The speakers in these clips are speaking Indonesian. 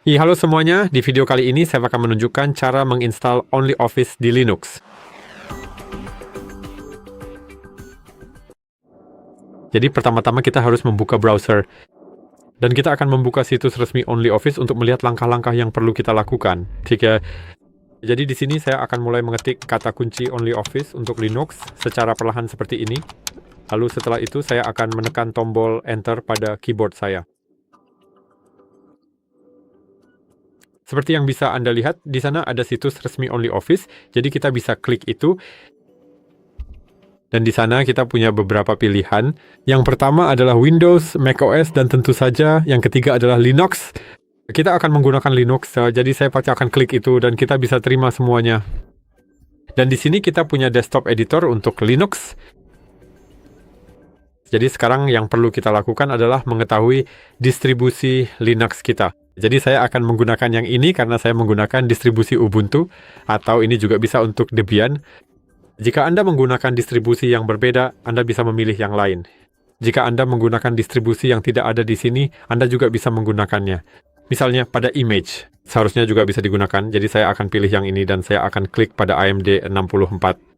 Halo semuanya, di video kali ini saya akan menunjukkan cara menginstal OnlyOffice di Linux. Jadi pertama-tama kita harus membuka browser. Dan kita akan membuka situs resmi OnlyOffice untuk melihat langkah-langkah yang perlu kita lakukan. Jadi di sini saya akan mulai mengetik kata kunci OnlyOffice untuk Linux secara perlahan seperti ini. Lalu setelah itu saya akan menekan tombol Enter pada keyboard saya. Seperti yang bisa Anda lihat, di sana ada situs resmi OnlyOffice, jadi kita bisa klik itu. Dan di sana kita punya beberapa pilihan. Yang pertama adalah Windows, macOS, dan tentu saja yang ketiga adalah Linux. Kita akan menggunakan Linux, jadi saya pasti akan klik itu dan kita bisa terima semuanya. Dan di sini kita punya desktop editor untuk Linux. Jadi sekarang yang perlu kita lakukan adalah mengetahui distribusi Linux kita. Jadi saya akan menggunakan yang ini karena saya menggunakan distribusi Ubuntu, atau ini juga bisa untuk Debian. Jika Anda menggunakan distribusi yang berbeda, Anda bisa memilih yang lain. Jika Anda menggunakan distribusi yang tidak ada di sini, Anda juga bisa menggunakannya. Misalnya pada image, seharusnya juga bisa digunakan, jadi saya akan pilih yang ini dan saya akan klik pada AMD 64.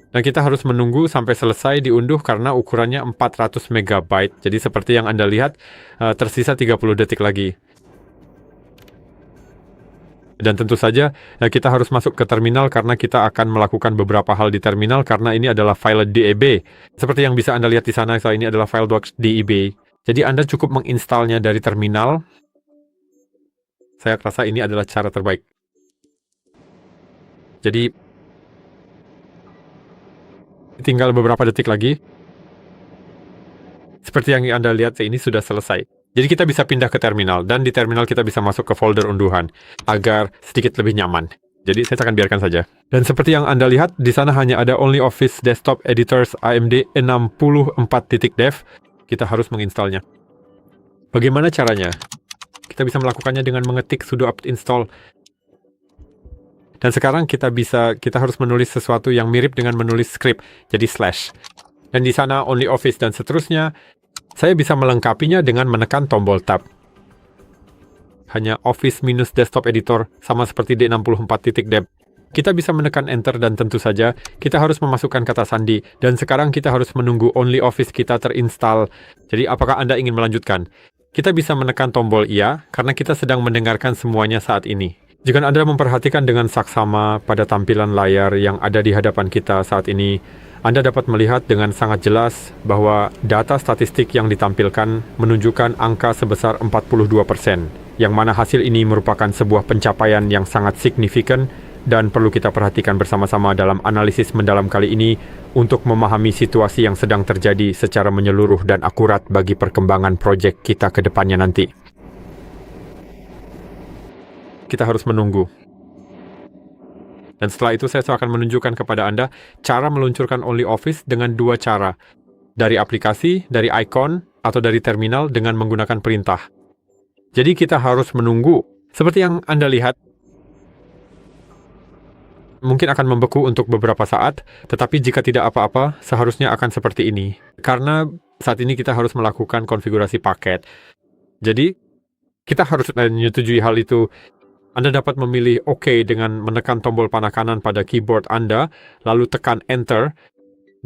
Dan kita harus menunggu sampai selesai diunduh karena ukurannya 400 MB. Jadi seperti yang Anda lihat, tersisa 30 detik lagi. Dan tentu saja kita harus masuk ke terminal karena kita akan melakukan beberapa hal di terminal karena ini adalah file .deb. Seperti yang bisa Anda lihat di sana, ini adalah file .deb. Jadi Anda cukup menginstalnya dari terminal. Saya rasa ini adalah cara terbaik. Jadi tinggal beberapa detik lagi. Seperti yang Anda lihat, ini sudah selesai. Jadi kita bisa pindah ke terminal, dan di terminal kita bisa masuk ke folder unduhan, agar sedikit lebih nyaman. Jadi saya akan biarkan saja. Dan seperti yang Anda lihat, di sana hanya ada OnlyOffice Desktop Editors AMD 64.dev. Kita harus menginstalnya. Bagaimana caranya? Kita bisa melakukannya dengan mengetik sudo apt install. Dan sekarang kita harus menulis sesuatu yang mirip dengan menulis script, jadi slash. Dan di sana OnlyOffice dan seterusnya, saya bisa melengkapinya dengan menekan tombol tab. Hanya Office minus Desktop Editor, sama seperti D64.dev. Kita bisa menekan Enter dan tentu saja, kita harus memasukkan kata sandi. Dan sekarang kita harus menunggu OnlyOffice kita terinstall. Jadi apakah Anda ingin melanjutkan? Kita bisa menekan tombol iya, karena kita sedang mendengarkan semuanya saat ini. Jika Anda memperhatikan dengan saksama pada tampilan layar yang ada di hadapan kita saat ini, Anda dapat melihat dengan sangat jelas bahwa data statistik yang ditampilkan menunjukkan angka sebesar 42%, yang mana hasil ini merupakan sebuah pencapaian yang sangat signifikan dan perlu kita perhatikan bersama-sama dalam analisis mendalam kali ini untuk memahami situasi yang sedang terjadi secara menyeluruh dan akurat bagi perkembangan proyek kita ke depannya nanti. Kita harus menunggu. Dan setelah itu saya akan menunjukkan kepada Anda cara meluncurkan OnlyOffice dengan dua cara. Dari aplikasi, dari icon, atau dari terminal dengan menggunakan perintah. Jadi kita harus menunggu. Seperti yang Anda lihat, mungkin akan membeku untuk beberapa saat, tetapi jika tidak apa-apa, seharusnya akan seperti ini. Karena saat ini kita harus melakukan konfigurasi paket. Jadi, kita harus menyetujui hal itu. Anda dapat memilih OK dengan menekan tombol panah kanan pada keyboard Anda, lalu tekan Enter.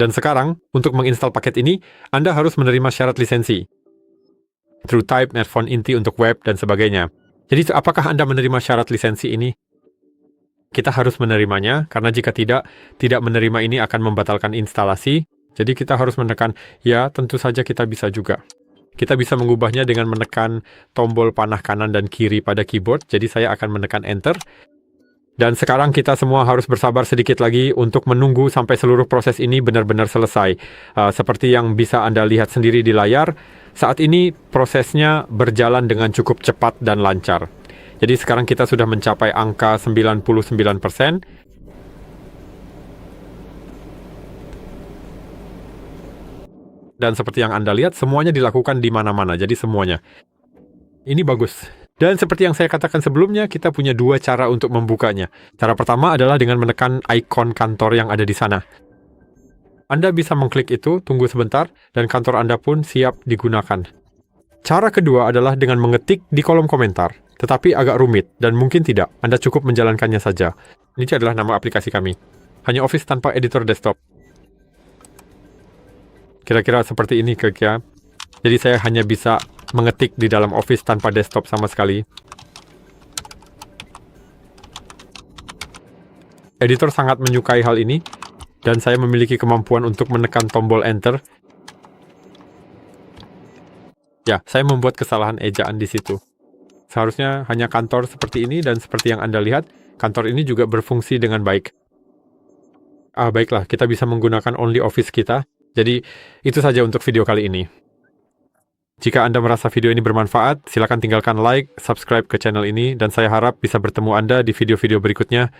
Dan sekarang, untuk menginstal paket ini, Anda harus menerima syarat lisensi. TrueType, Netphone Inti untuk web, dan sebagainya. Jadi, apakah Anda menerima syarat lisensi ini? Kita harus menerimanya, karena jika tidak menerima ini akan membatalkan instalasi. Jadi, kita harus menekan, ya, tentu saja kita bisa juga. Kita bisa mengubahnya dengan menekan tombol panah kanan dan kiri pada keyboard, jadi saya akan menekan Enter. Dan sekarang kita semua harus bersabar sedikit lagi untuk menunggu sampai seluruh proses ini benar-benar selesai. Seperti yang bisa Anda lihat sendiri di layar, saat ini prosesnya berjalan dengan cukup cepat dan lancar. Jadi sekarang kita sudah mencapai angka 99%. Dan seperti yang Anda lihat, semuanya dilakukan di mana-mana, jadi semuanya. Ini bagus. Dan seperti yang saya katakan sebelumnya, kita punya dua cara untuk membukanya. Cara pertama adalah dengan menekan ikon kantor yang ada di sana. Anda bisa mengklik itu, tunggu sebentar, dan kantor Anda pun siap digunakan. Cara kedua adalah dengan mengetik di kolom komentar, tetapi agak rumit dan mungkin tidak. Anda cukup menjalankannya saja. Ini adalah nama aplikasi kami. Hanya Office tanpa editor desktop. Kira-kira seperti ini ya. Jadi saya hanya bisa mengetik di dalam Office tanpa desktop sama sekali. Editor sangat menyukai hal ini, dan saya memiliki kemampuan untuk menekan tombol Enter. Ya, saya membuat kesalahan ejaan di situ. Seharusnya hanya kantor seperti ini, dan seperti yang Anda lihat, kantor ini juga berfungsi dengan baik. Baiklah, kita bisa menggunakan Only Office kita. Jadi, itu saja untuk video kali ini. Jika Anda merasa video ini bermanfaat, silakan tinggalkan like, subscribe ke channel ini, dan saya harap bisa bertemu Anda di video-video berikutnya.